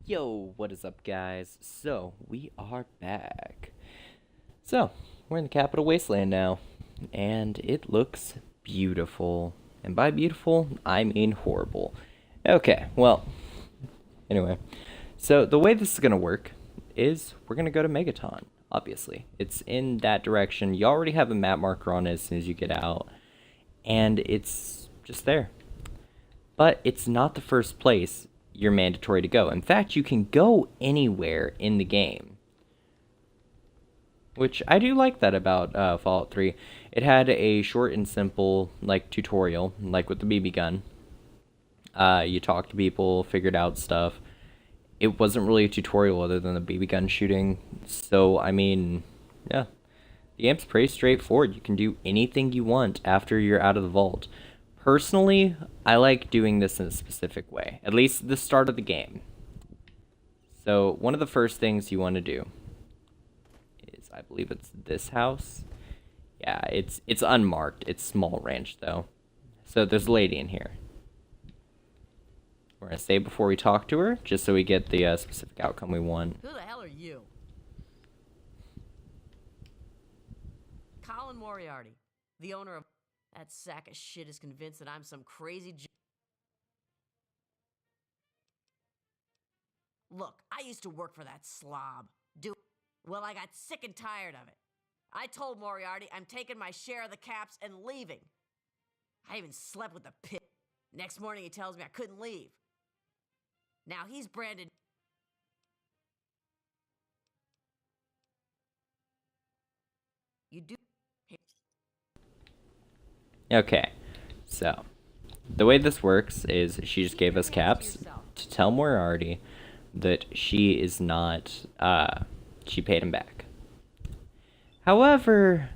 Yo, what is up, guys? So, we are back. So, we're in the Capital Wasteland now, and it looks beautiful. And by beautiful, I mean horrible. Okay, well, anyway. So, the way this is gonna work is we're gonna go to Megaton, obviously. It's in that direction. You already have a map marker on it as soon as you get out, and it's just there. But it's not the first place you're mandatory to go. In fact, you can go anywhere in the game. Which I do like that about Fallout 3. It had a short and simple like tutorial, like with the BB gun. You talked to people, figured out stuff. It wasn't really a tutorial other than the BB gun shooting. So I mean, yeah, the game's pretty straightforward. You can do anything you want after you're out of the vault. Personally, I like doing this in a specific way, at least the start of the game. So one of the first things you want to do is, I believe it's this house. Yeah, it's unmarked. It's small ranch though. So there's a lady in here. We're gonna stay before we talk to her, just so we get the specific outcome we want. Who the hell are you? Colin Moriarty, the owner of... That sack of shit is convinced that I'm some crazy Look, I used to work for that slob. Well, I got sick and tired of it. I told Moriarty I'm taking my share of the caps and leaving. I even slept with the pit. Next morning he tells me I couldn't leave. Now he's branded... You do... Okay, so the way this works is she just gave us caps to tell Moriarty that she is not, she paid him back. However,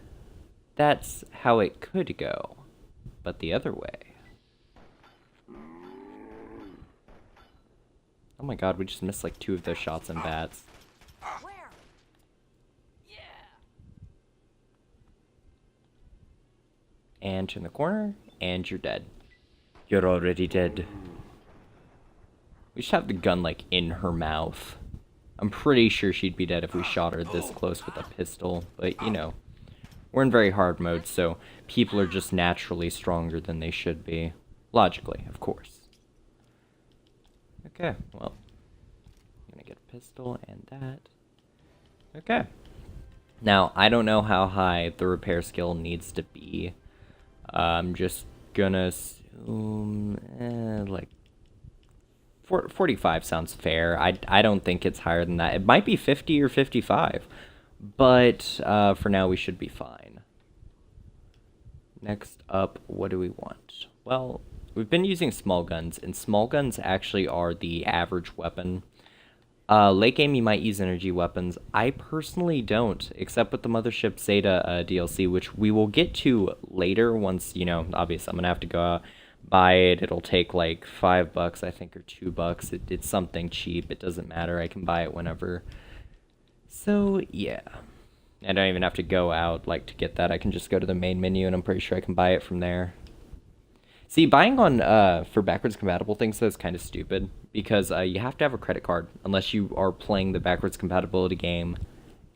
that's how it could go, but the other way. Oh my god, we just missed like 2 of those shots and bats. Where? Yeah. And turn the corner, and you're dead. You're already dead. We should have the gun, like, in her mouth. I'm pretty sure she'd be dead if we shot her this close with a pistol, but, you know. We're in very hard mode, so people are just naturally stronger than they should be. Logically, of course. Okay, well. I'm gonna get a pistol and that. Okay. Now, I don't know how high the repair skill needs to be. I'm just gonna assume, like, 45 sounds fair. I don't think it's higher than that. It might be 50 or 55, but for now we should be fine. Next up, what do we want? Well, we've been using small guns, and small guns actually are the average weapon. Late game, you might use energy weapons. I personally don't, except with the Mothership Zeta DLC, which we will get to later once, you know, obviously I'm going to have to go out, buy it. It'll take like $5, I think, or $2. It's something cheap. It doesn't matter. I can buy it whenever. So, yeah. I don't even have to go out, like, to get that. I can just go to the main menu, and I'm pretty sure I can buy it from there. See, buying on for backwards compatible things though is kind of stupid because you have to have a credit card unless you are playing the backwards compatibility game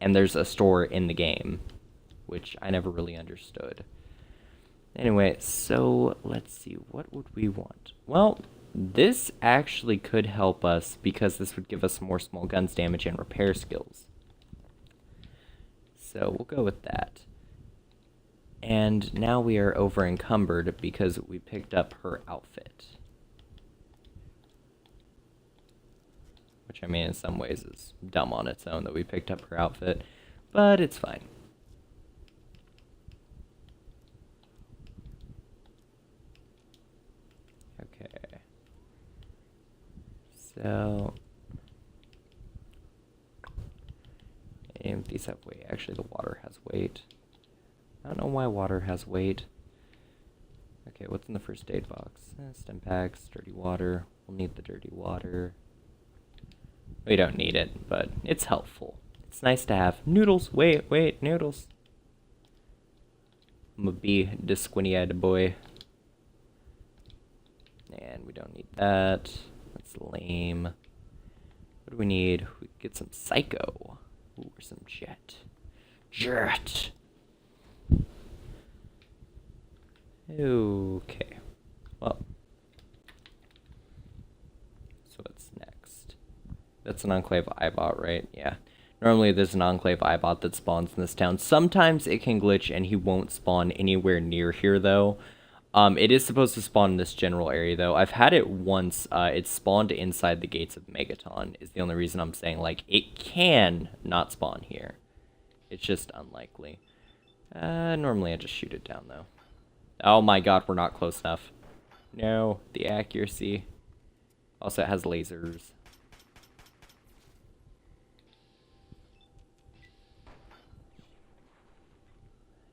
and there's a store in the game, which I never really understood. Anyway, so let's see, what would we want? Well, this actually could help us because this would give us more small guns damage and repair skills. So we'll go with that. And now we are over encumbered because we picked up her outfit. Which, I mean, in some ways is dumb on its own that we picked up her outfit, but it's fine. Okay. So... and these have weight. Actually, the water has weight. I don't know why water has weight. Okay, what's in the first aid box? Stim packs, dirty water. We'll need the dirty water. We don't need it, but it's helpful. It's nice to have. Noodles! Wait, noodles! I'm a be the squinty-eyed boy. And we don't need that. That's lame. we need? We get some psycho. Ooh, or some jet. Jet! Okay. Well. So what's next? That's an Enclave Eyebot, right? Yeah. Normally there's an Enclave Eyebot that spawns in this town. Sometimes it can glitch and he won't spawn anywhere near here, though. It is supposed to spawn in this general area, though. I've had it once. It spawned inside the gates of Megaton, is the only reason I'm saying, like, it can not spawn here. It's just unlikely. Normally I just shoot it down, though. Oh my god, we're not close enough. No, the accuracy. Also, it has lasers.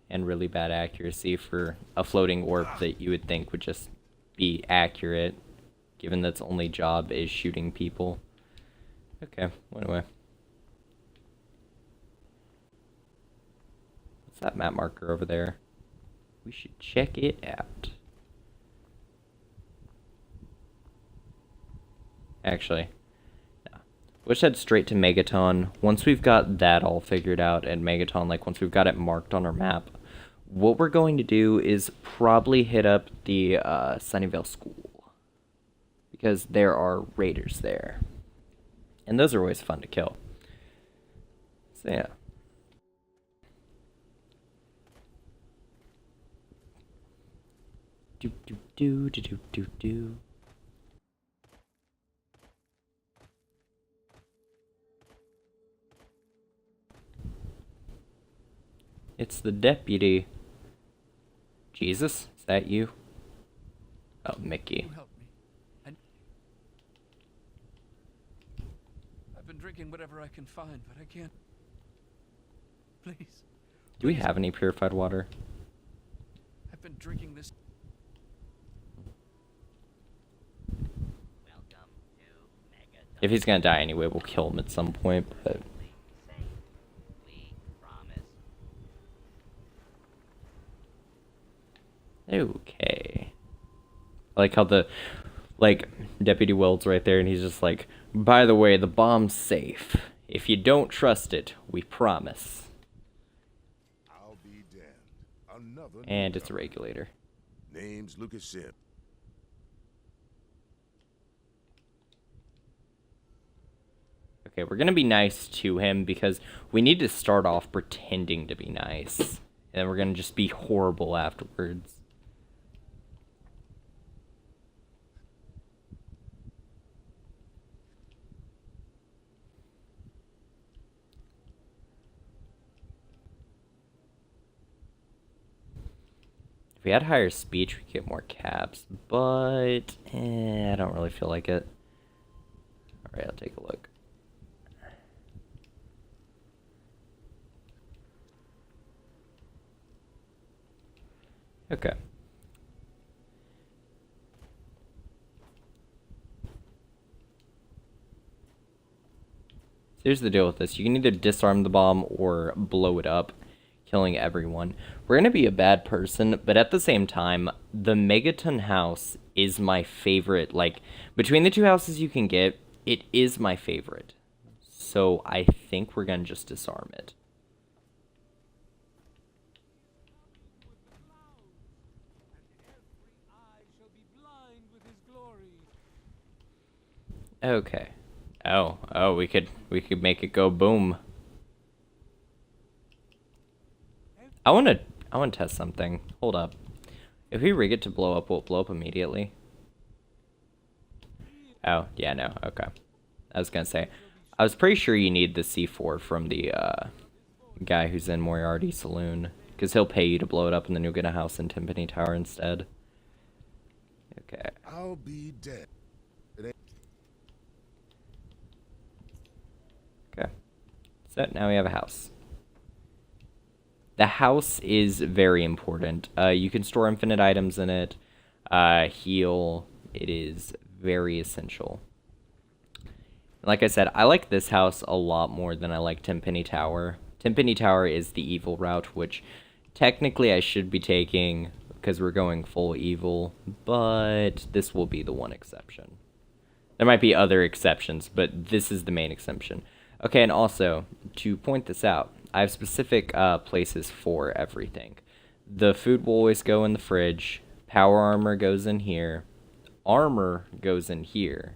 And really bad accuracy for a floating orb that you would think would just be accurate, given that its only job is shooting people. Okay, anyway. What's that map marker over there? We should check it out. Actually, no. Wish head straight to Megaton. Once we've got that all figured out at Megaton, like once we've got it marked on our map, what we're going to do is probably hit up the Sunnyvale School. Because there are raiders there. And those are always fun to kill. So yeah. Do do do do do do do. It's the deputy. Jesus, is that you? Oh, Mickey. You help me. I've been drinking whatever I can find, but I can't. Please. Do we have any purified water? I've been drinking this. If he's gonna die anyway, we'll kill him at some point, but... Okay. I like how the, like, Deputy Weld's right there, and he's just like, by the way, the bomb's safe. If you don't trust it, we promise. I'll be damned. Another And it's a regulator. Name's Lucas Sim. Okay, we're gonna be nice to him because we need to start off pretending to be nice. And then we're gonna just be horrible afterwards. If we had higher speech, we'd get more caps, but I don't really feel like it. Alright, I'll take a look. Okay. So here's the deal with this. You can either disarm the bomb or blow it up, killing everyone. We're gonna be a bad person, but at the same time, the Megaton house is my favorite. Like, between the two houses you can get, it is my favorite. So I think we're gonna just disarm it. Okay. Oh, we could make it go boom. I wanna test something. Hold up. If we rig it to blow up, will it blow up immediately? Oh, yeah, no, okay. I was gonna say, I was pretty sure you need the C4 from the guy who's in Moriarty Saloon, because he'll pay you to blow it up and then you'll get a house in Timpani Tower instead. Okay. I'll be dead. Okay. So now we have a house. The house is very important. You can store infinite items in it. Heal. It is very essential. Like I said, I like this house a lot more than I like Timpani Tower. Timpani Tower is the evil route, which technically I should be taking because we're going full evil, but this will be the one exception. There might be other exceptions, but this is the main exception. Okay, and also, to point this out, I have specific places for everything. The food will always go in the fridge. Power armor goes in here. Armor goes in here.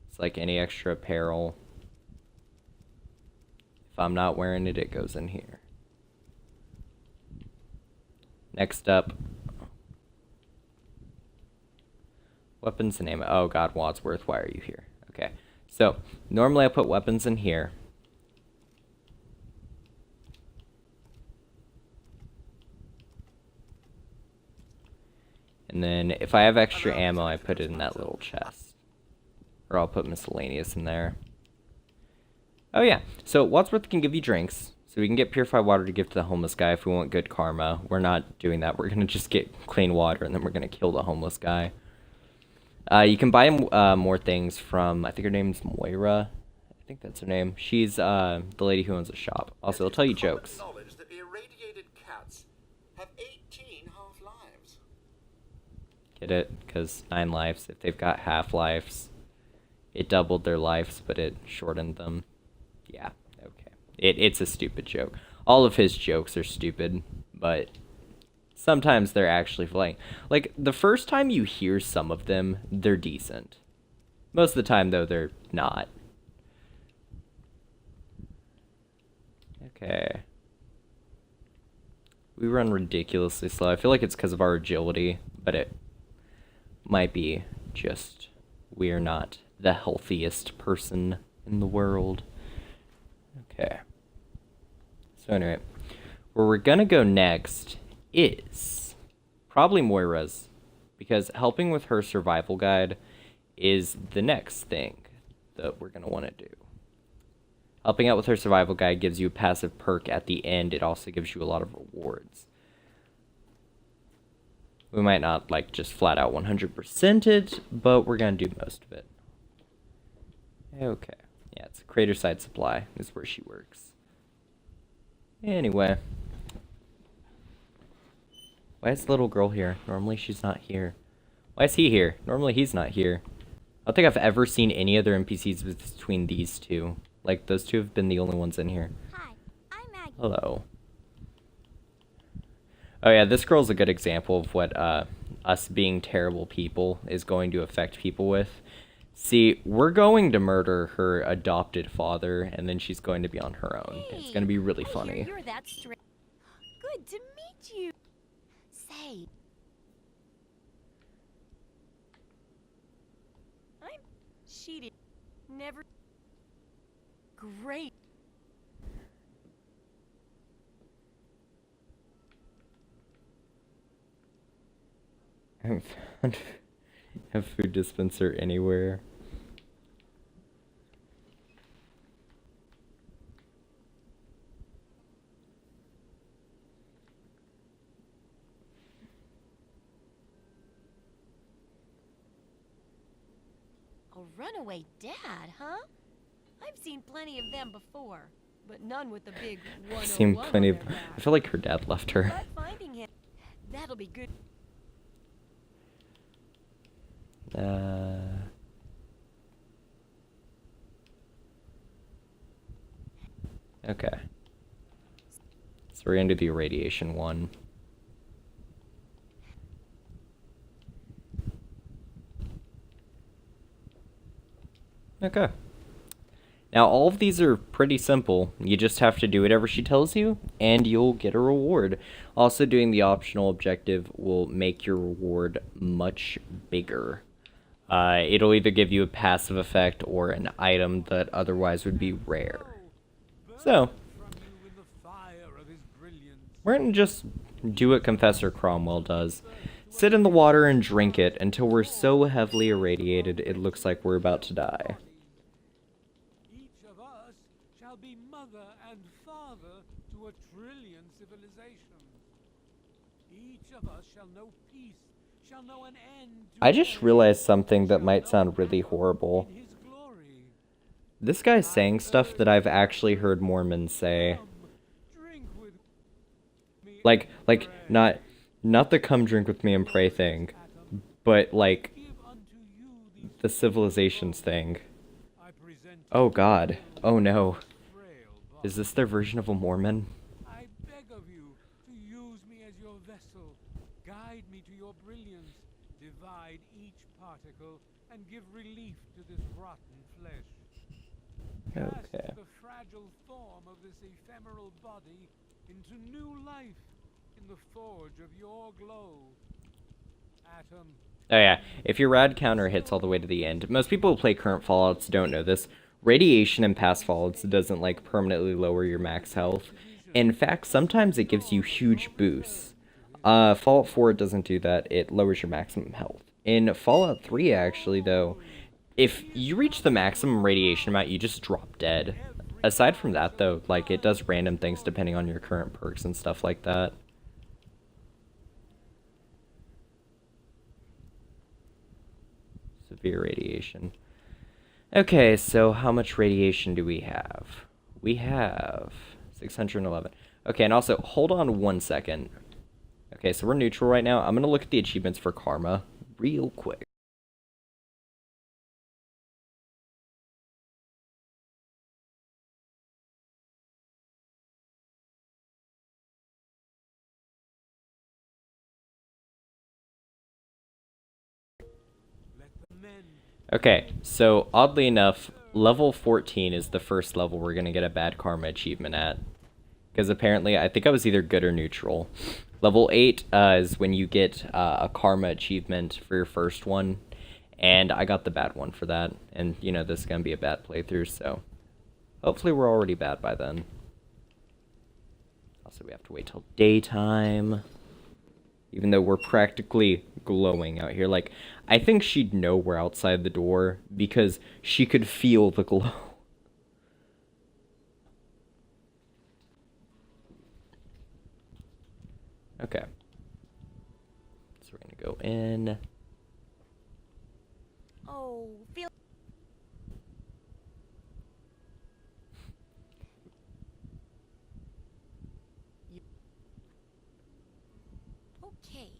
It's like any extra apparel. If I'm not wearing it, it goes in here. Next up, weapons and ammo. Oh god, Wadsworth, why are you here? Okay, so normally I put weapons in here. And then if I have extra ammo, I put it in that little chest. Or I'll put miscellaneous in there. Oh yeah, so Wadsworth can give you drinks. So we can get purified water to give to the homeless guy if we want good karma. We're not doing that. We're going to just get clean water and then we're going to kill the homeless guy. You can buy more things from, I think her name's Moira. I think that's her name. She's the lady who owns a shop. Also, I'll tell you jokes. Knowledge that the irradiated cats have 18 half-lives. Get it? Because 9 lives. If they've got half-lives, it doubled their lives, but it shortened them. Yeah, okay. It's a stupid joke. All of his jokes are stupid, but sometimes they're actually funny. Like, the first time you hear some of them, they're decent. Most of the time, though, they're not. Okay. We run ridiculously slow. I feel like it's because of our agility, but it might be just we're not the healthiest person in the world. Okay. So anyway, where we're gonna go next is probably Moira's, because helping with her survival guide is the next thing that we're gonna want to do. Helping out with her survival guide gives you a passive perk at the end. It also gives you a lot of rewards. We might not, like, just flat out 100% it, but we're gonna do most of it. Okay. Yeah, it's a Crater Side Supply is where she works. Anyway. Why is the little girl here? Normally she's not here. Why is he here? Normally he's not here. I don't think I've ever seen any other NPCs between these two. Like, those two have been the only ones in here. Hi, I'm Maggie. Hello. Oh yeah, this girl's a good example of what us being terrible people is going to affect people with. See, we're going to murder her adopted father, and then she's going to be on her own. It's going to be really funny. You're that straight. Good to meet you. Say, I'm cheated. Never. Great. I haven't found a food dispenser anywhere. A runaway dad, huh? I've seen plenty of them before, but none with the big 101 I've seen plenty of... on their I back. feel like her dad left her. But finding him, that'll be good. Okay. So we're gonna do the irradiation one. Okay. Now all of these are pretty simple. You just have to do whatever she tells you, and you'll get a reward. Also, doing the optional objective will make your reward much bigger. It'll either give you a passive effect or an item that otherwise would be rare. So, we're gonna just do what Confessor Cromwell does. Sit in the water and drink it until we're so heavily irradiated it looks like we're about to die. Each of us shall be mother and father to 1 trillion civilizations. Each of us shall know peace, shall know an end to I just realized something that might sound really horrible. in his glory. This guy's saying stuff that I've actually heard Mormons say. Drink with me Like, and pray. not the come drink with me and pray thing, but like Give unto you the civilizations thing. I present Oh god. Oh no. frail body. Is this their version of a Mormon? I beg of you to use me as your vessel. Guide me to your brilliance. Divide each particle and give relief to this rotten flesh. Cast Okay. the fragile form of this ephemeral body into new life in the forge of your glow. Atom, Oh yeah, if your rad counter hits all the way to the end, most people who play current Fallouts don't know this. Radiation in past Fallouts doesn't like permanently lower your max health. In fact, sometimes it gives you huge boosts. Fallout 4 doesn't do that, it lowers your maximum health. In Fallout 3 actually though, if you reach the maximum radiation amount, you just drop dead. Aside from that though, like it does random things depending on your current perks and stuff like that. Severe radiation. Okay, so how much radiation do we have? We have 611. Okay, and also, hold on 1 second. Okay, so we're neutral right now. I'm gonna look at the achievements for Karma real quick. let the men Okay, so oddly enough, level 14 is the first level we're gonna get a bad karma achievement at. Because apparently, I think I was either good or neutral. Level 8 is when you get a karma achievement for your first one. And I got the bad one for that. And, you know, this is gonna be a bad playthrough, so... hopefully we're already bad by then. Also, we have to wait till daytime. Even though we're practically glowing out here. Like, I think she'd know we're outside the door because she could feel the glow. Okay. So we're gonna go in. Oh, feel. Okay.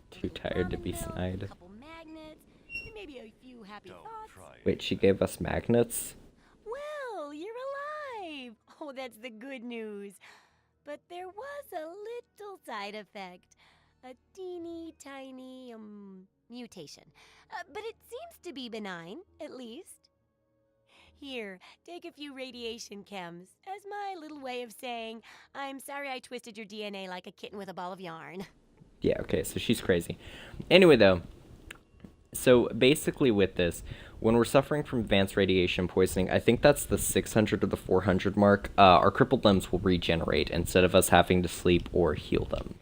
Too tired to be snide. A couple magnets, and maybe a few happy thoughts. Wait, she gave us magnets? Well, you're alive. Oh, that's the good news. But there was a little side effect. A teeny tiny, mutation. But it seems to be benign, at least. Here, take a few radiation chems as my little way of saying, I'm sorry I twisted your DNA like a kitten with a ball of yarn. Yeah, okay, so she's crazy. Anyway, though, so basically with this, when we're suffering from advanced radiation poisoning, I think that's the 600 or the 400 mark, our crippled limbs will regenerate instead of us having to sleep or heal them.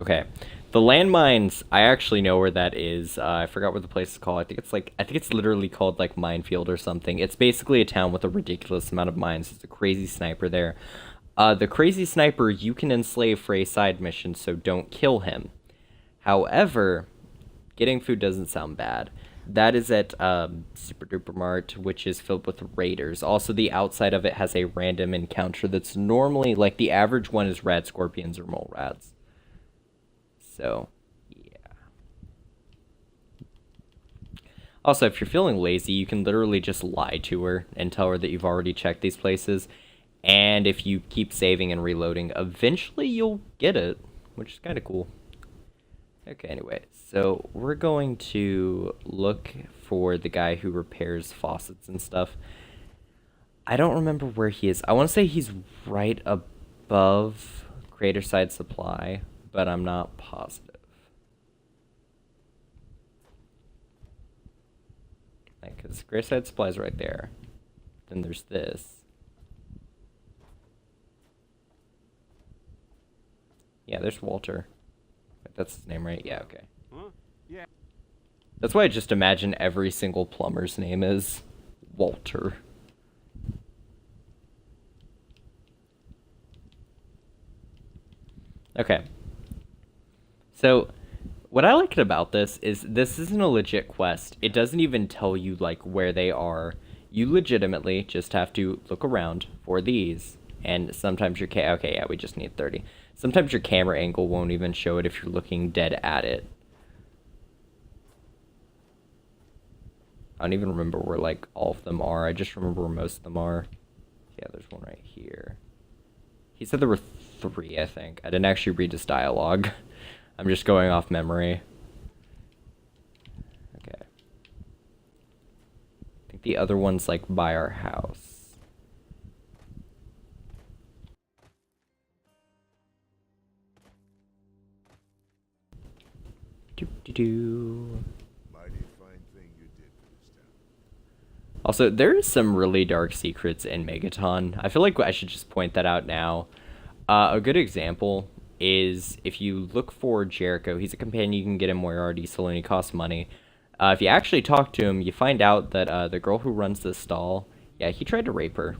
Okay, the landmines, I actually know where that is. I forgot what the place is called. I think it's literally called like Minefield or something. It's basically a town with a ridiculous amount of mines. There's a crazy sniper there. The crazy sniper you can enslave for a side mission, so don't kill him. However, getting food doesn't sound bad. That is at Super Duper Mart, which is filled with raiders. Also, the outside of it has a random encounter that's normally, like, the average one is rad scorpions or mole rats. So, yeah. Also, if you're feeling lazy, you can literally just lie to her and tell her that you've already checked these places. And if you keep saving and reloading, eventually you'll get it, which is kind of cool. Okay, anyway, so we're going to look for the guy who repairs faucets and stuff. I don't remember where he is. I want to say he's right above Creator Side Supply, but I'm not positive. Like, because Creator Side Supply is right there. Then there's this. Yeah, there's Walter. That's his name, right? Yeah, okay. Huh? Yeah. That's why I just imagine every single plumber's name is Walter. Okay. So, what I liked about this isn't a legit quest. It doesn't even tell you, like, where they are. You legitimately just have to look around for these. And sometimes your okay, yeah, we just need 30. Sometimes your camera angle won't even show it if you're looking dead at it. I don't even remember where, like, all of them are. I just remember where most of them are. Yeah, there's one right here. He said there were 3, I think. I didn't actually read his dialogue. I'm just going off memory. Okay. I think the other one's, like, by our house. Do-do-do. Mighty fine thing you did for this town. Also, there is some really dark secrets in Megaton. I feel like I should just point that out now. A good example is if you look for Jericho, he's a companion you can get in Moriarty Saloon, he costs money. If you actually talk to him, you find out that the girl who runs the stall, yeah, he tried to rape her.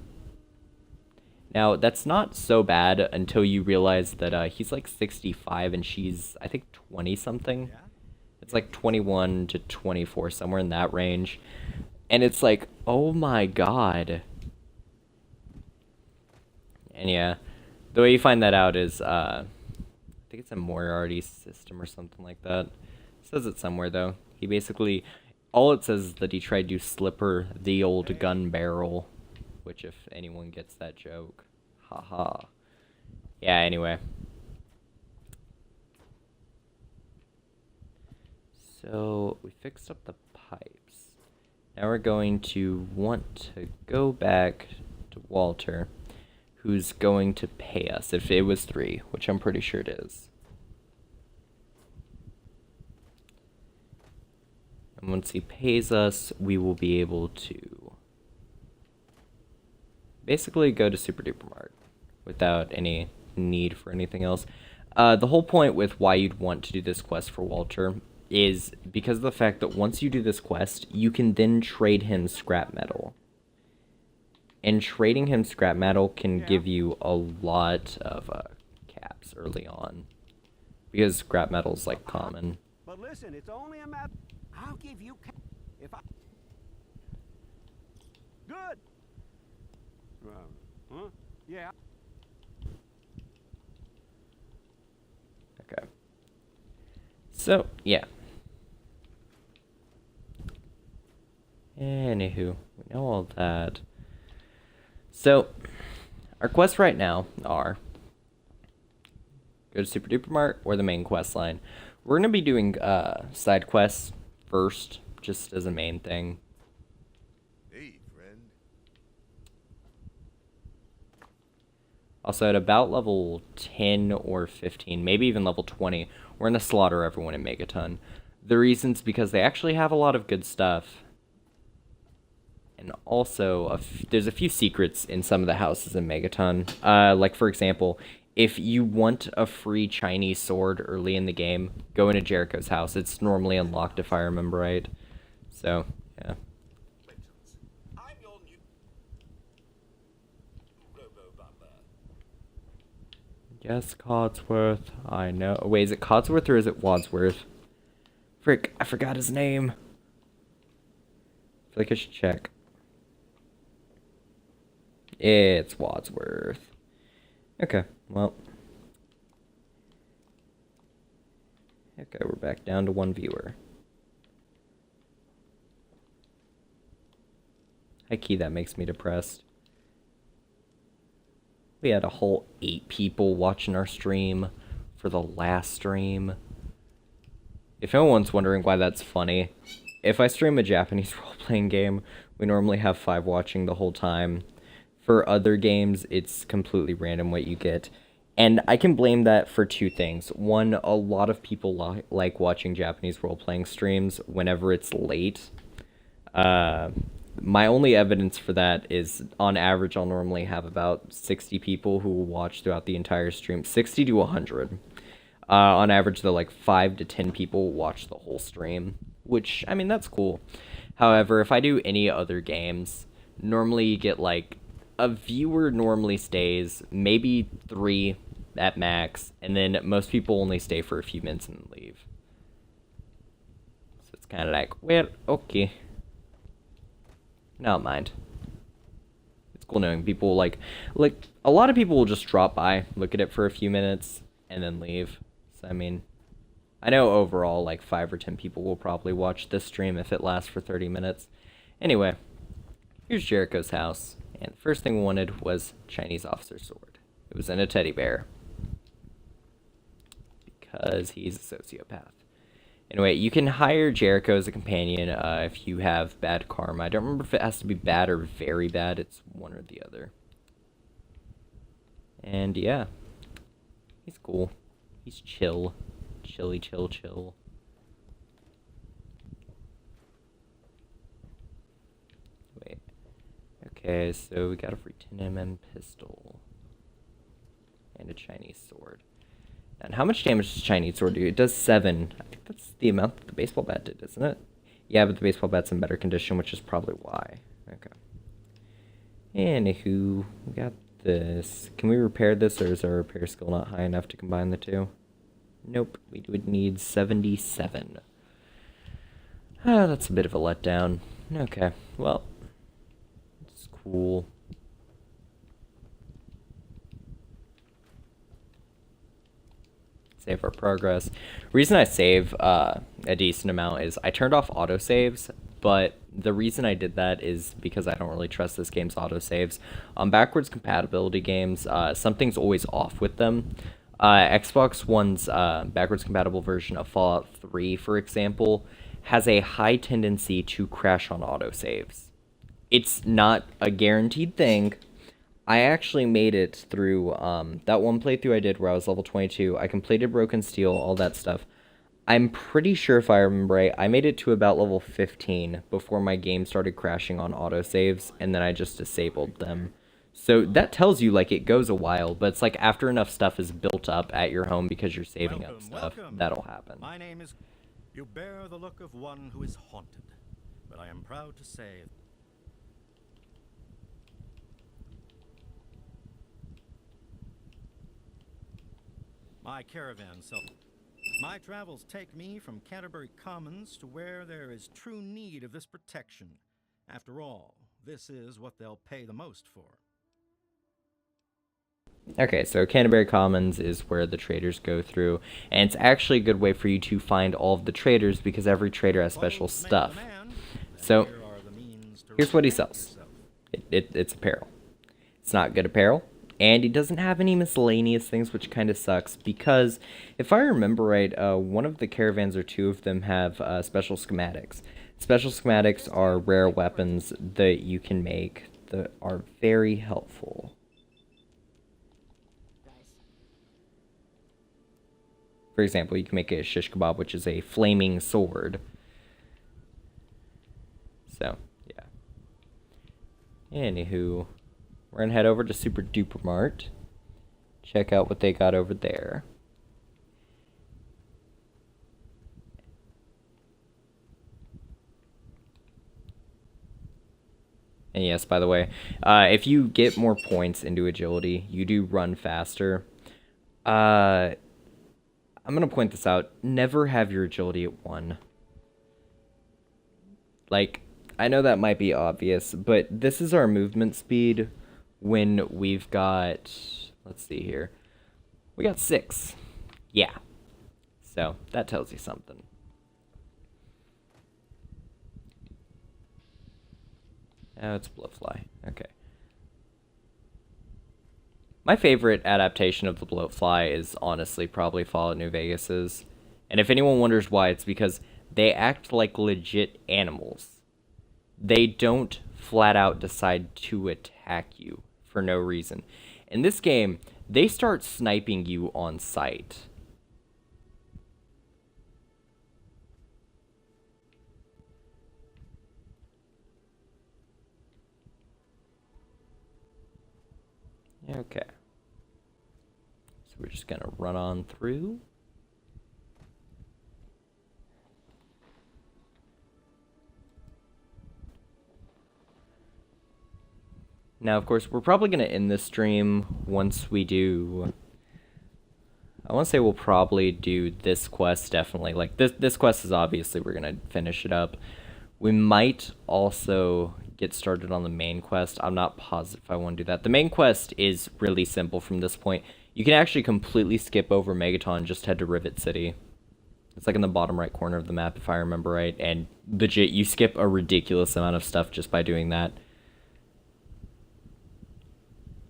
Now, that's not so bad until you realize that he's like 65 and she's, I think, 20-something. It's like 21 to 24, somewhere in that range. And it's like, oh my god. And yeah, the way you find that out is, I think it's a Moriarty system or something like that. It says it somewhere, though. He basically, all it says is that he tried to slipper the old gun barrel. Which, if anyone gets that joke, haha. Yeah, anyway. So, we fixed up the pipes. Now we're going to want to go back to Walter, who's going to pay us, if it was 3, which I'm pretty sure it is. And once he pays us, we will be able to basically go to Super Duper Mart without any need for anything else. The whole point with why you'd want to do this quest for Walter is because of the fact that once you do this quest, you can then trade him scrap metal. And trading him scrap metal can give you a lot of caps early on. Because scrap metal's like common. But listen, it's only a matter. I'll give you if I. Good. Huh? Yeah. Okay. So, yeah. Anywho, we know all that. So, our quests right now are go to Super Duper Mart or the main quest line. We're going to be doing side quests first, just as a main thing. Hey, friend. Also, at about level 10 or 15, maybe even level 20, we're going to slaughter everyone in Megaton. The reason's because they actually have a lot of good stuff. And also, there's a few secrets in some of the houses in Megaton. Like, for example, if you want a free Chinese sword early in the game, go into Jericho's house. It's normally unlocked, if I remember right. So, yeah. I'm your new Robo Butler. Yes, Codsworth. I know. Wait, is it Codsworth or is it Wadsworth? Frick, I forgot his name. I feel like I should check. It's Wadsworth. Okay, well. Okay, we're back down to 1 viewer. High key, that makes me depressed. We had a whole 8 people watching our stream for the last stream. If anyone's wondering why that's funny, if I stream a Japanese role-playing game, we normally have 5 watching the whole time. For other games, it's completely random what you get. And I can blame that for 2 things. One, a lot of people like watching Japanese role-playing streams whenever it's late. My only evidence for that is, on average, I'll normally have about 60 people who will watch throughout the entire stream. 60 to 100. On average, though, like 5 to 10 people watch the whole stream. Which, I mean, that's cool. However, if I do any other games, normally you get, like, a viewer normally stays, maybe 3 at max, and then most people only stay for a few minutes and then leave. So it's kind of like, well, okay. No, mind. It's cool knowing people, like, a lot of people will just drop by, look at it for a few minutes, and then leave. So, I mean, I know overall like 5 or 10 people will probably watch this stream if it lasts for 30 minutes. Anyway, here's Jericho's house, and the first thing we wanted was Chinese officer's sword. It was in a teddy bear. Because he's a sociopath. Anyway, you can hire Jericho as a companion if you have bad karma. I don't remember if it has to be bad or very bad. It's one or the other. And yeah, he's cool. He's chill. Chilly, chill, chill. Wait. Okay, so we got a free 10mm pistol. And a Chinese sword. And how much damage does Chinese sword do? It does 7. I think that's the amount that the baseball bat did, isn't it? Yeah, but the baseball bat's in better condition, which is probably why. Okay. Anywho, we got this. Can we repair this, or is our repair skill not high enough to combine the two? Nope, we would need 77. Ah, that's a bit of a letdown. Okay, well, it's cool. Save our progress. Reason I save a decent amount is I turned off autosaves, but the reason I did that is because I don't really trust this game's autosaves. On backwards compatibility games, something's always off with them. Xbox One's backwards compatible version of Fallout 3, for example, has a high tendency to crash on autosaves. It's not a guaranteed thing. I actually made it through that one playthrough I did where I was level 22. I completed Broken Steel, all that stuff. I'm pretty sure, if I remember right, I made it to about level 15 before my game started crashing on autosaves, and then I just disabled them. So that tells you, like, it goes a while, but it's like after enough stuff is built up at your home because you're saving up stuff, that'll happen. My name is... You bear the look of one who is haunted, but I am proud to say... My caravan My travels take me from Canterbury Commons to where there is true need of this protection. After all, this is what they'll pay the most for. Okay, so Canterbury Commons is where the traders go through, and it's actually a good way for you to find all of the traders because every trader has special stuff. So, here's what he sells. It's apparel. It's not good apparel. And he doesn't have any miscellaneous things, which kind of sucks, because if I remember right, one of the caravans or two of them have special schematics. Special schematics are rare weapons that you can make that are very helpful. For example, you can make a shish kebab, which is a flaming sword. So, yeah. Anywho... We're gonna head over to Super Duper Mart. Check out what they got over there. And yes, by the way, if you get more points into agility, you do run faster. I'm gonna point this out. Never have your agility at 1. Like, I know that might be obvious, but this is our movement speed when we've got, let's see here, we got 6. Yeah. So, that tells you something. Oh, it's Bloatfly. Okay. My favorite adaptation of the Bloatfly is honestly probably Fallout New Vegas's. And if anyone wonders why, it's because they act like legit animals. They don't flat out decide to attack you for no reason. In this game, they start sniping you on sight. Okay. So we're just gonna run on through. Now, of course, we're probably going to end this stream once we do... I want to say we'll probably do this quest, definitely. Like, this quest is obviously, we're going to finish it up. We might also get started on the main quest. I'm not positive if I want to do that. The main quest is really simple from this point. You can actually completely skip over Megaton and just head to Rivet City. It's like in the bottom right corner of the map, if I remember right. And legit, you skip a ridiculous amount of stuff just by doing that.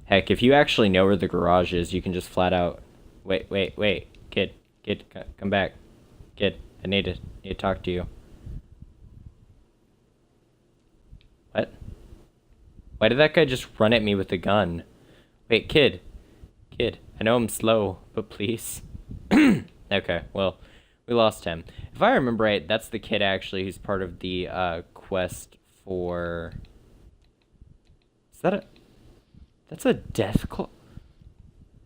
Heck, if you actually know where the garage is, you can just flat out... Wait. Kid, come back. Kid, I need to talk to you. What? Why did that guy just run at me with a gun? Wait, kid, I know I'm slow, but please. Okay, well, we lost him. If I remember right, that's the kid actually who's part of the quest for... Is that a... That's a Deathclaw?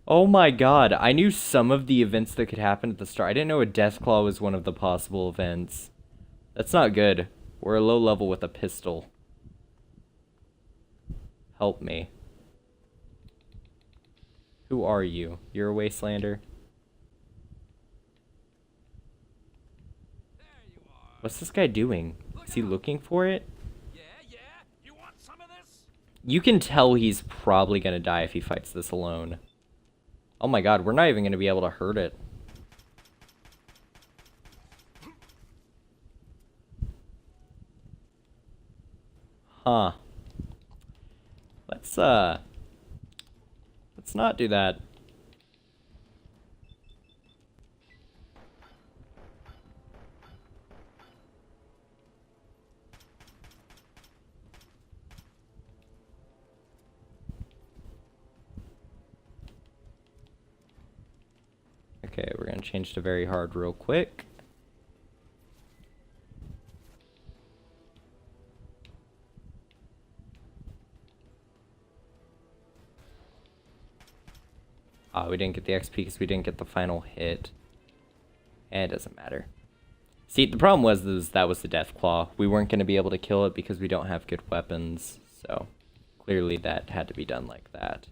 Oh my god, I knew some of the events that could happen at the start. I didn't know a Deathclaw was one of the possible events. That's not good. We're a low level with a pistol. Help me. Who are you? You're a Wastelander? What's this guy doing? Is he looking for it? Yeah? You want some of this? You can tell he's probably gonna die if he fights this alone. Oh my god, we're not even gonna be able to hurt it. Huh. Let's not do that. Okay, we're gonna change to very hard real quick. We didn't get the XP because we didn't get the final hit. And it doesn't matter. See, the problem was that was the Deathclaw. We weren't going to be able to kill it because we don't have good weapons. So, clearly that had to be done like that.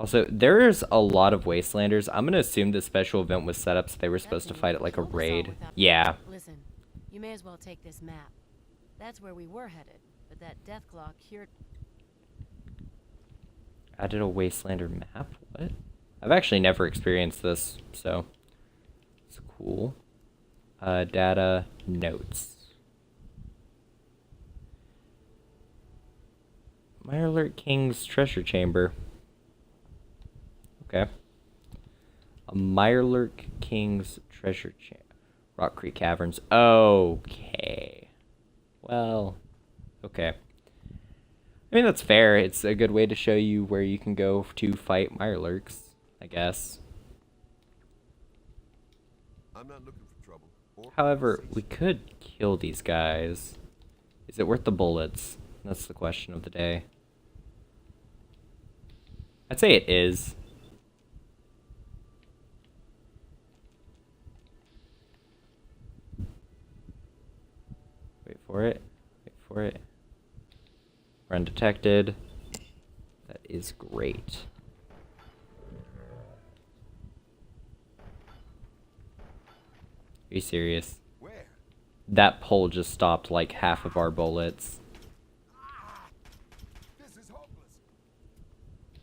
Also, there's a lot of Wastelanders. I'm going to assume this special event was set up so they were supposed to fight it like a raid. Yeah. Listen, you may as well take this map. That's where we were headed, but that Deathclaw cured... Added a Wastelander map? What? I've actually never experienced this, so it's cool. Data notes. Mirelurk King's treasure chamber. Okay. A Mirelurk King's treasure chamber. Rock Creek Caverns. Okay. Well, okay. I mean, that's fair. It's a good way to show you where you can go to fight Mirelurks, I guess. I'm not looking for trouble. However, we could kill these guys. Is it worth the bullets? That's the question of the day. I'd say it is. Wait for it. Wait for it. We're undetected. That is great. Are you serious? Where? That pole just stopped like half of our bullets. This is hopeless.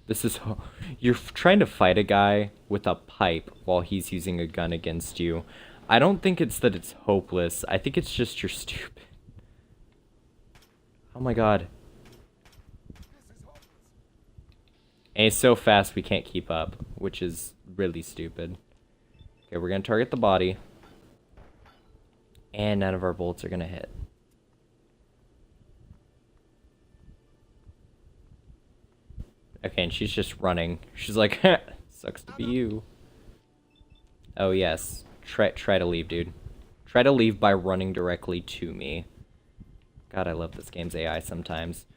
This is... You're trying to fight a guy with a pipe while he's using a gun against you. I don't think it's that it's hopeless. I think it's just you're stupid. Oh my god. And he's so fast we can't keep up, which is really stupid. Okay, we're gonna target the body. And none of our bullets are gonna hit. Okay, and she's just running. She's like, sucks to be you. Oh yes. Try to leave, dude. Try to leave by running directly to me. God, I love this game's AI sometimes.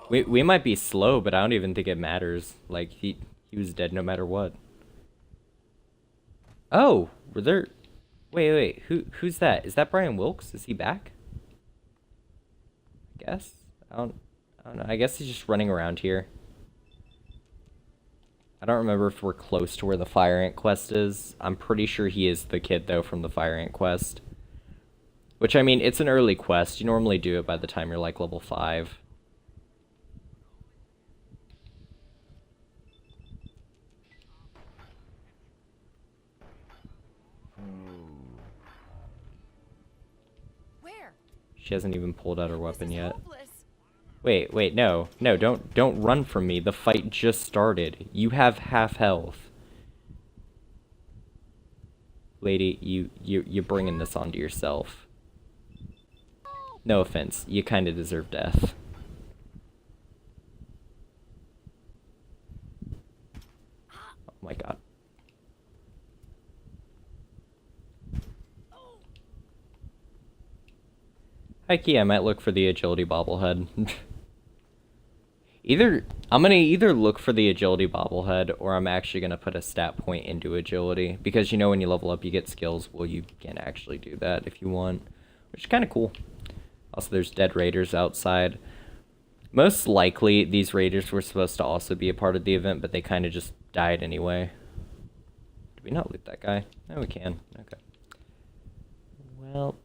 We might be slow, but I don't even think it matters. Like, he was dead no matter what. Oh, were there... Wait. Who's that? Is that Brian Wilkes? Is he back? I guess. I don't know. I guess he's just running around here. I don't remember if we're close to where the Fire Ant quest is. I'm pretty sure he is the kid, though, from the Fire Ant quest. Which, I mean, it's an early quest. You normally do it by the time you're, like, level 5. She hasn't even pulled out her weapon This is yet. hopeless. Wait, no, don't run from me. The fight just started. You have half health. Lady, you're bringing this onto yourself. No offense, you kind of deserve death. Oh my god. Hikey, I might look for the agility bobblehead. I'm gonna either look for the agility bobblehead, or I'm actually gonna put a stat point into agility, because you know when you level up you get skills. Well, you can actually do that if you want, which is kind of cool. Also, there's dead raiders outside. Most likely these raiders were supposed to also be a part of the event, but they kind of just died anyway. Did we not loot that guy? No, we can. Okay. Well,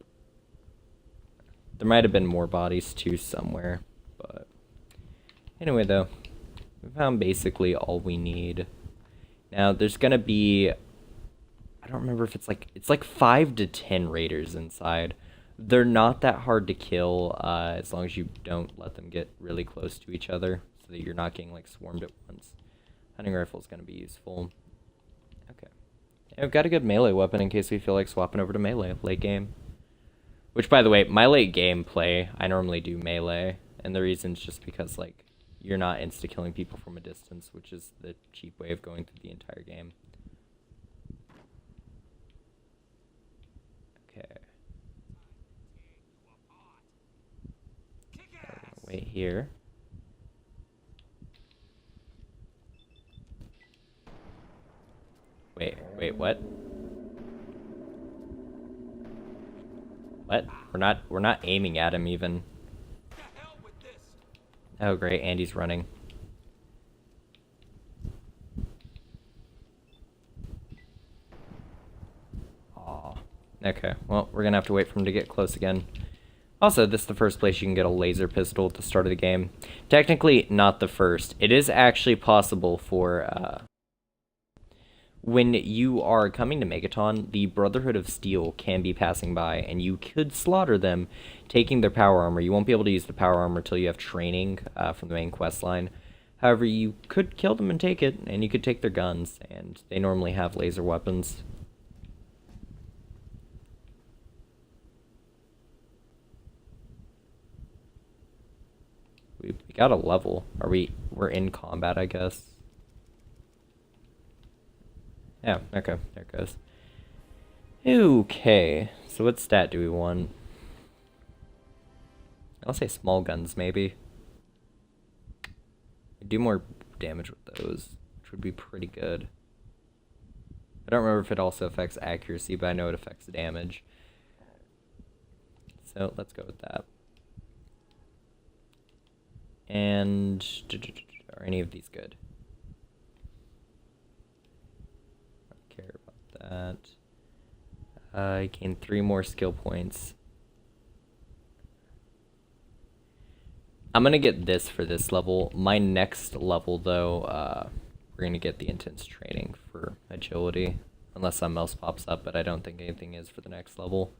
there might have been more bodies too somewhere, but anyway, though, we found basically all we need. Now, there's gonna be, I don't remember if it's like 5 to 10 raiders inside. They're not that hard to kill, as long as you don't let them get really close to each other, so that you're not getting like swarmed at once. Hunting rifle is gonna be useful. Okay, and we've got a good melee weapon in case we feel like swapping over to melee late game. Which, by the way, my late game play, I normally do melee, and the reason's just because, like, you're not insta-killing people from a distance, which is the cheap way of going through the entire game. Okay. Wait here. Wait, what? What? We're not aiming at him even. Oh great, Andy's running. Aw. Okay, well, we're gonna have to wait for him to get close again. Also, this is the first place you can get a laser pistol at the start of the game. Technically, not the first. It is actually possible for, when you are coming to Megaton, the Brotherhood of Steel can be passing by, and you could slaughter them, taking their power armor. You won't be able to use the power armor until you have training from the main quest line. However, you could kill them and take it, and you could take their guns, and they normally have laser weapons. We got a level. We're in combat, I guess. Yeah, okay, there it goes. Okay, so what stat do we want? I'll say small guns, maybe. Do more damage with those, which would be pretty good. I don't remember if it also affects accuracy, but I know it affects damage. So let's go with that. And are any of these good? I don't care about that. I gained 3 more skill points. I'm gonna get this for this level. My next level, though, we're gonna get the intense training for agility, unless something else pops up, but I don't think anything is for the next level.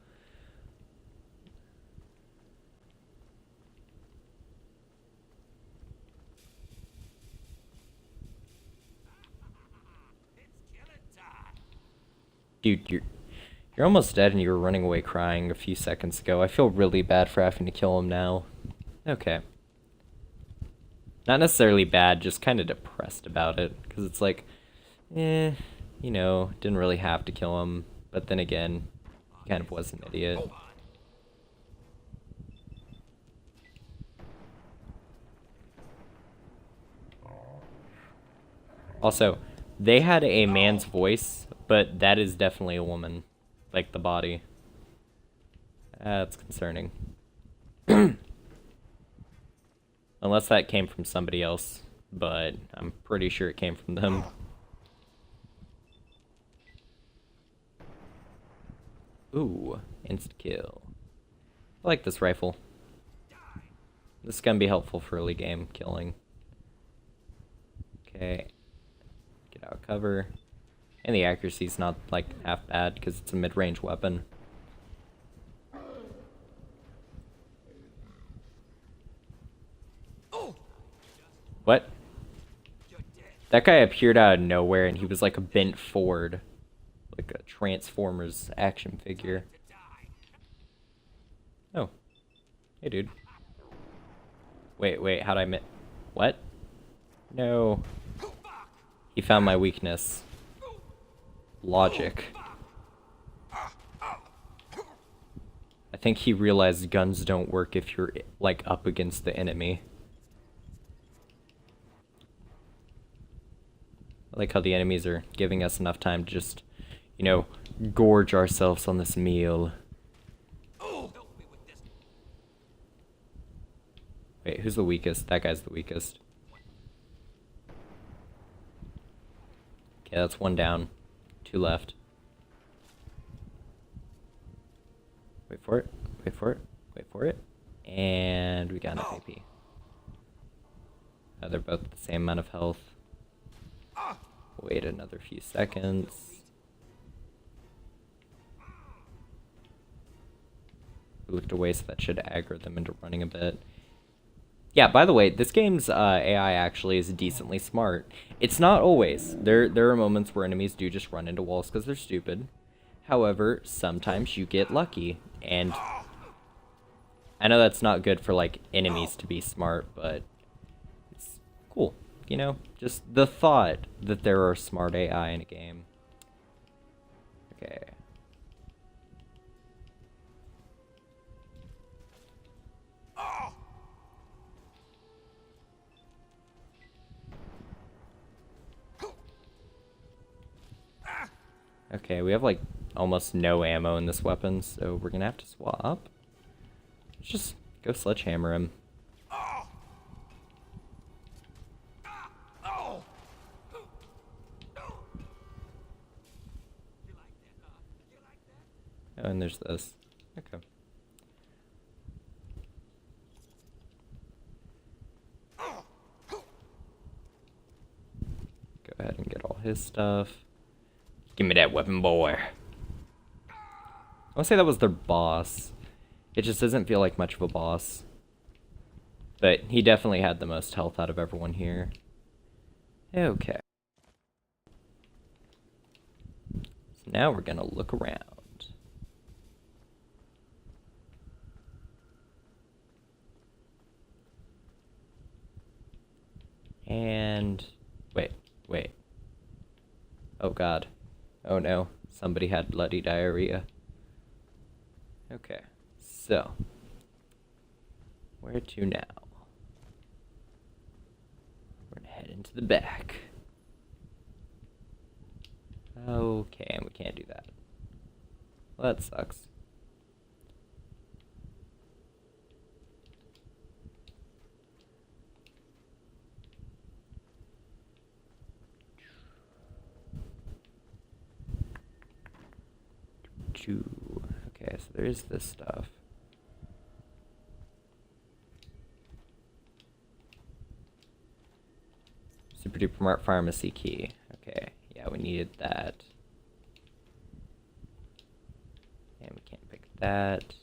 Dude, you're almost dead and you were running away crying a few seconds ago. I feel really bad for having to kill him now. Okay. Not necessarily bad, just kind of depressed about it. Because it's like, you know, didn't really have to kill him. But then again, he kind of was an idiot. Also, they had a man's voice, but that is definitely a woman. Like the body. That's concerning. Unless that came from somebody else, but I'm pretty sure it came from them. Ooh, insta-kill. I like this rifle. This is gonna be helpful for early game killing. Okay. Get out of cover. And the accuracy's not, like, half bad, because it's a mid-range weapon. What? That guy appeared out of nowhere and he was like a bent forward. Like a Transformers action figure. Oh. Hey, dude. Wait, how'd I miss? What? No. He found my weakness. Logic. I think he realized guns don't work if you're, like, up against the enemy. I like how the enemies are giving us enough time to just, you know, gorge ourselves on this meal. Wait, who's the weakest? That guy's the weakest. Okay, that's one down. Two left. Wait for it. Wait for it. Wait for it. And we got enough AP. They're both the same amount of health. Wait another few seconds. We looked away, so that should aggro them into running a bit. Yeah, by the way, this game's AI actually is decently smart. It's not always. There are moments where enemies do just run into walls because they're stupid. However, sometimes you get lucky, and I know that's not good for, like, enemies to be smart, but it's cool, you know? Just the thought that there are smart AI in a game. Okay. Okay, we have, like, almost no ammo in this weapon, so we're gonna have to swap. Let's just go sledgehammer him. Oh, and there's this. Okay. Go ahead and get all his stuff. Give me that weapon, boy. I want to say that was their boss. It just doesn't feel like much of a boss. But he definitely had the most health out of everyone here. Okay. So now we're gonna look around. And wait. Oh god. Oh no, somebody had bloody diarrhea. Okay, so where to now? We're gonna head into the back. Okay, and we can't do that. Well, that sucks. Okay, so there is this stuff. Super duper pharmacy key. Okay, yeah, we needed that. And we can't pick that.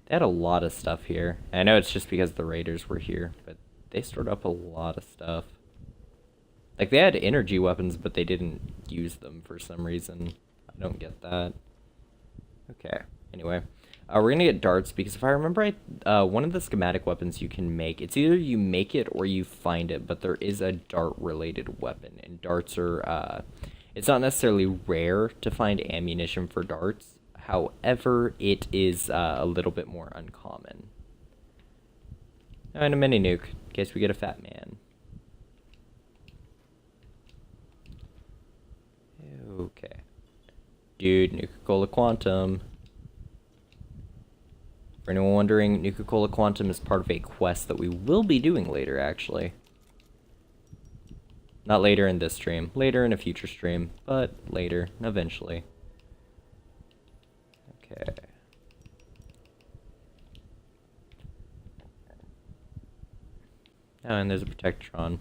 They had a lot of stuff here. I know it's just because the raiders were here, but they stored up a lot of stuff. Like, they had energy weapons, but they didn't use them for some reason. I don't get that. Okay, anyway. We're gonna get darts, because if I remember right, one of the schematic weapons you can make, it's either you make it or you find it, but there is a dart-related weapon, and darts are, it's not necessarily rare to find ammunition for darts, however, it is a little bit more uncommon. Oh, and a mini-nuke, in case we get a fat man. Okay. Dude, Nuka-Cola Quantum. For anyone wondering, Nuka-Cola Quantum is part of a quest that we will be doing later, actually. Not later in this stream. Later in a future stream, but later, eventually. Okay. Oh, and there's a Protectron.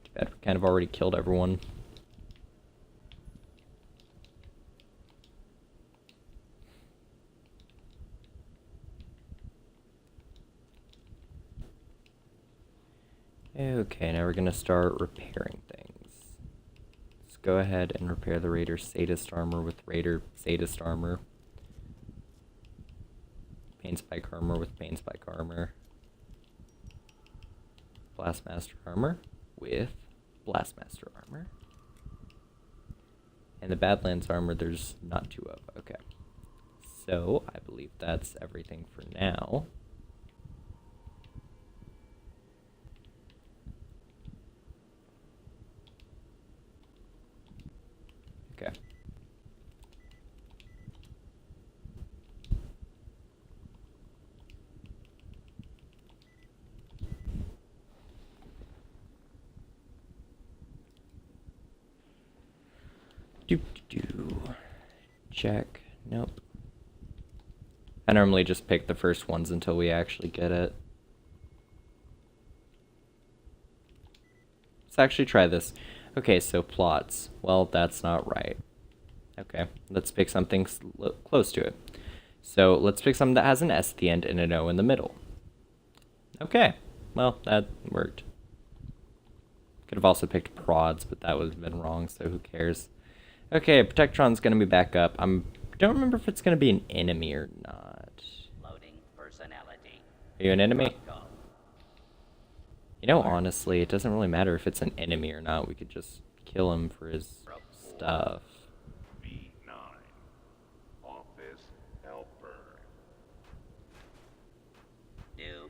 Too bad we kind of already killed everyone. Okay, now we're gonna start repairing things. Let's go ahead and repair the Raider Sadist armor with Raider Sadist armor. Pain Spike armor with Pain Spike armor. Blastmaster armor with Blastmaster armor. And the Badlands armor there's not two of. Okay. So, I believe that's everything for now. Okay. Do. Check. Nope. I normally just pick the first ones until we actually get it. Let's actually try this. Okay, so plots. Well, that's not right. Okay, let's pick something close to it. So let's pick something that has an S at the end and an O in the middle. Okay, well, that worked. Could have also picked prods, but that would have been wrong, so who cares? Okay, Protectron's gonna be back up. Don't remember if it's gonna be an enemy or not. Loading personality. Are you an enemy? You know, honestly, it doesn't really matter if it's an enemy or not. We could just kill him for his stuff. B9. Office helper. New.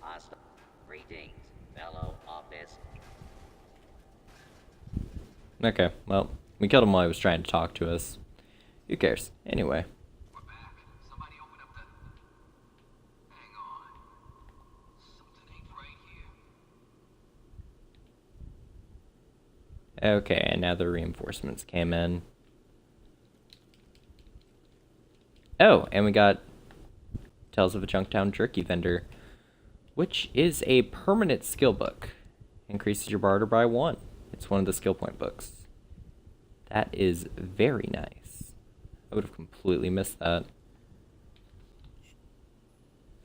Hostile. Greetings, fellow office. Okay, well, we killed him while he was trying to talk to us. Who cares? Anyway. We're back. Somebody open up the... Hang on. Something ain't right here. Okay, and now the reinforcements came in. Oh, and we got Tales of a Junktown Jerky Vendor, which is a permanent skill book. Increases your barter by 1. It's one of the skill point books. That is very nice. I would have completely missed that.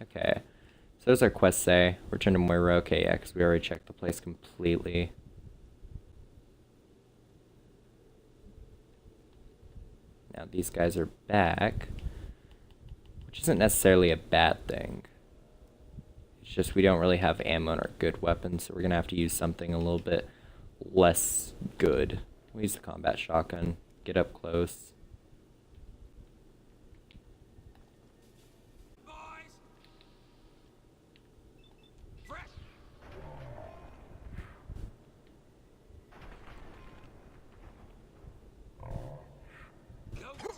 Okay. So there's our quest say. Return to Moira. Okay, yeah, because we already checked the place completely. Now these guys are back. Which isn't necessarily a bad thing. It's just we don't really have ammo in our good weapons, so we're going to have to use something a little bit less good. We'll use the combat shotgun. Get up close. Boys! Fresh! Go time.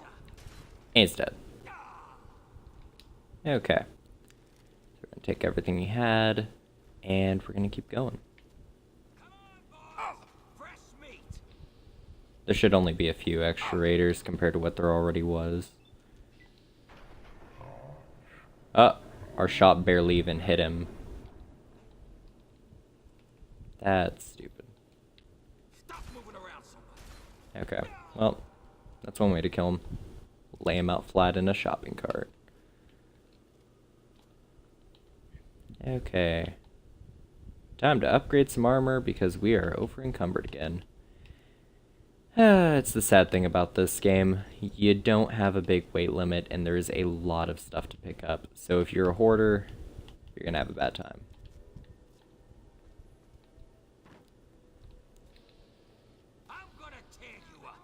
And he's dead. Okay. So we're going to take everything he had, and we're going to keep going. Come on, boys! Fresh meat! There should only be a few extra raiders compared to what there already was. Oh, our shot barely even hit him. That's stupid. Stop moving around so much. Okay, well, that's one way to kill him. Lay him out flat in a shopping cart. Okay. Time to upgrade some armor because we are over encumbered again. It's the sad thing about this game. You don't have a big weight limit and there is a lot of stuff to pick up. So if you're a hoarder, you're gonna have a bad time. I'm gonna tear you up.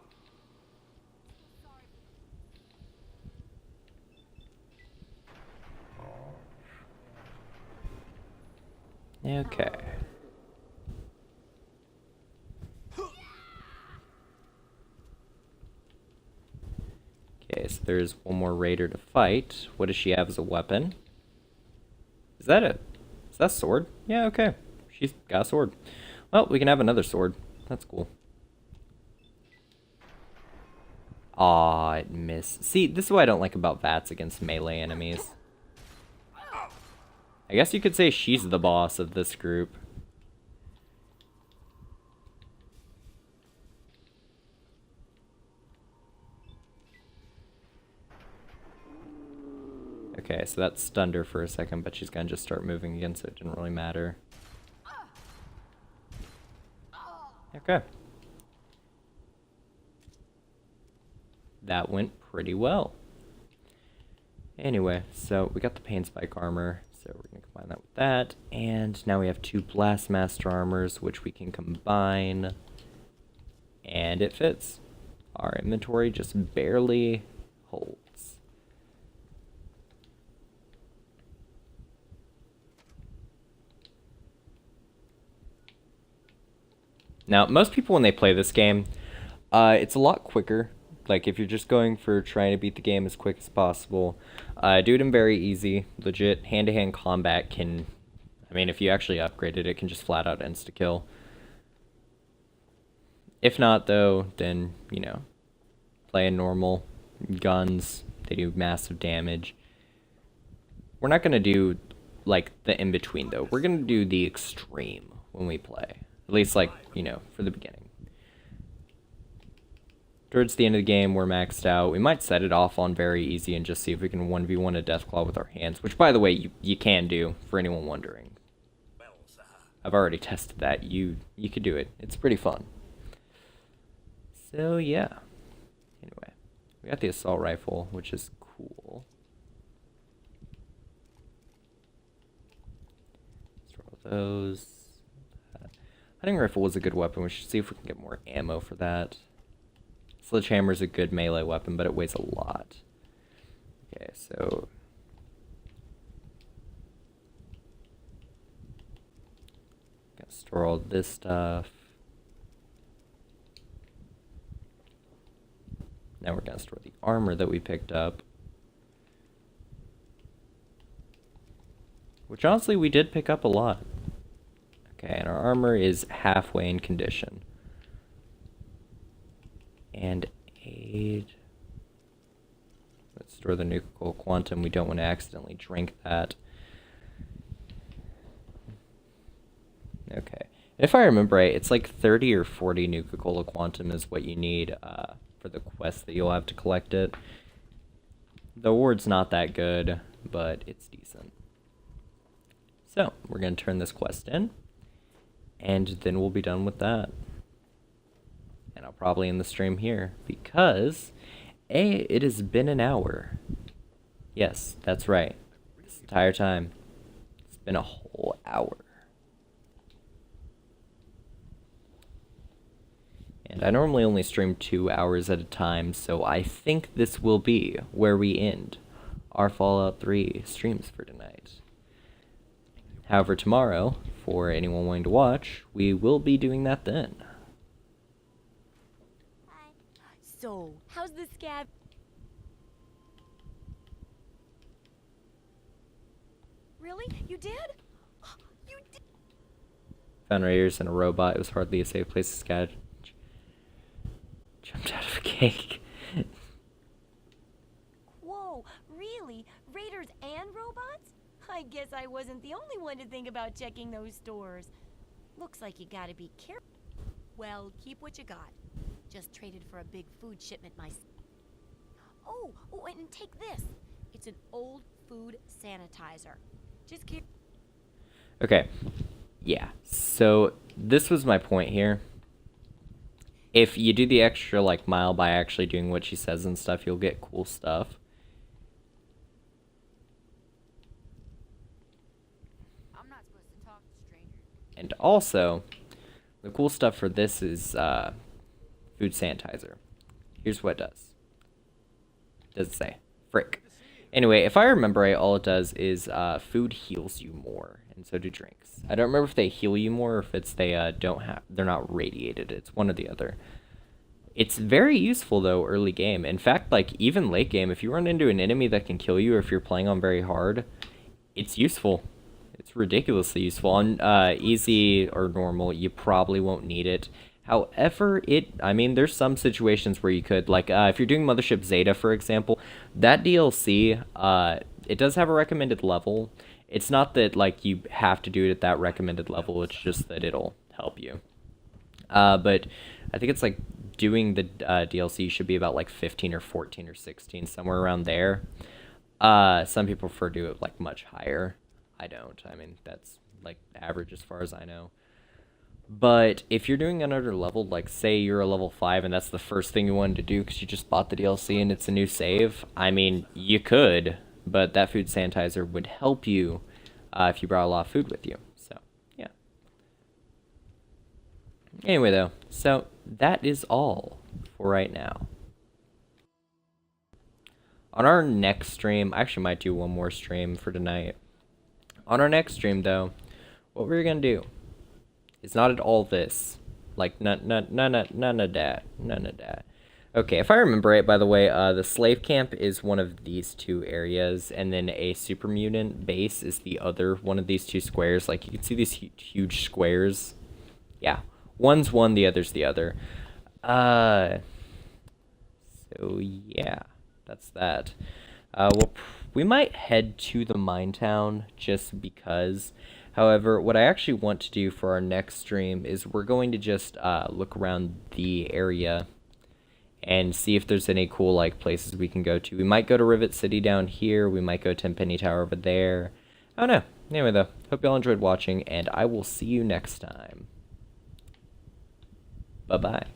Okay. Okay, so there's one more raider to fight. What does she have as a weapon? Is that a sword? Yeah, okay. She's got a sword. Well, we can have another sword. That's cool. Aw, it missed. See, this is what I don't like about VATS against melee enemies. I guess you could say she's the boss of this group. Okay, so that stunned her for a second, but she's gonna just start moving again, so it didn't really matter. Okay. That went pretty well. Anyway, so we got the Pain Spike armor, so we're going to combine that with that. And now we have 2 Blastmaster armors, which we can combine. And it fits. Our inventory just barely holds. Now, most people when they play this game, it's a lot quicker. Like, if you're just going for trying to beat the game as quick as possible, do it in very easy, legit, hand-to-hand combat can... I mean, if you actually upgrade it, it can just flat out insta-kill. If not, though, then, you know, playing normal guns, they do massive damage. We're not going to do, like, the in-between, though. We're going to do the extreme when we play. At least, like, you know, for the beginning. Towards the end of the game, we're maxed out. We might set it off on very easy and just see if we can 1v1 a Deathclaw with our hands. Which, by the way, you can do, for anyone wondering. I've already tested that. You could do it. It's pretty fun. So, yeah. Anyway, we got the assault rifle, which is cool. Let's roll those. Hunting rifle was a good weapon. We should see if we can get more ammo for that. Sledgehammer is a good melee weapon, but it weighs a lot. Okay, so... Gotta store all this stuff. Now we're gonna store the armor that we picked up. Which honestly, we did pick up a lot. Okay, and our armor is halfway in condition. And aid. Let's store the Nuka-Cola Quantum. We don't want to accidentally drink that. Okay. If I remember right, it's like 30 or 40 Nuka-Cola Quantum is what you need for the quest that you'll have to collect it. The award's not that good, but it's decent. So, we're going to turn this quest in. And then we'll be done with that. And I'll probably end the stream here, because, it has been an hour. Yes, that's right. This entire time, it's been a whole hour. And I normally only stream 2 hours at a time, so I think this will be where we end our Fallout 3 streams for tonight. However, tomorrow, for anyone wanting to watch, we will be doing that then. So, how's the scab? Really? You did? You did? Found raiders and a robot. It was hardly a safe place to scavenge. Jumped out of a cake. Whoa, really? Raiders and robots? I guess I wasn't the only one to think about checking those stores. Looks like you gotta be careful. Well, keep what you got. Just traded for a big food shipment myself. Oh, and take this. It's an old food sanitizer. Just keep... Okay. Yeah. So, this was my point here. If you do the extra, like, mile by actually doing what she says and stuff, you'll get cool stuff. I'm not supposed to talk to strangers. And also, the cool stuff for this is, food sanitizer. Here's what it does. Does it say? Frick. Anyway, if I remember right, all it does is food heals you more, and so do drinks. I don't remember if they heal you more or if it's they're not radiated. It's one or the other. It's very useful though early game. In fact, like even late game, if you run into an enemy that can kill you, or if you're playing on very hard, it's useful. It's ridiculously useful. On easy or normal, you probably won't need it. However, I mean, there's some situations where you could, like, if you're doing Mothership Zeta, for example, that DLC, it does have a recommended level. It's not that, like, you have to do it at that recommended level, it's just that it'll help you. But I think it's, like, doing the DLC should be about, like, 15 or 14 or 16, somewhere around there. Some people prefer to do it, like, much higher. I don't. I mean, that's, like, average as far as I know. But if you're doing another level, like say you're a level 5 and that's the first thing you wanted to do because you just bought the DLC and it's a new save, I mean, you could, but that food sanitizer would help you if you brought a lot of food with you. So, yeah. Anyway, though, so that is all for right now. On our next stream, I actually might do one more stream for tonight. On our next stream, though, what we're going to do is not at all this. Like, none of that. Okay, if I remember right, by the way, the slave camp is one of these two areas, and then a super mutant base is the other one of these two squares. Like, you can see these huge squares. Yeah, one's one, the other's the other. So, yeah, that's that. We might head to the mine town just because. However, what I actually want to do for our next stream is we're going to just look around the area and see if there's any cool like places we can go to. We might go to Rivet City down here. We might go to Tenpenny Tower over there. I don't know. Anyway, though, hope y'all enjoyed watching, and I will see you next time. Bye-bye.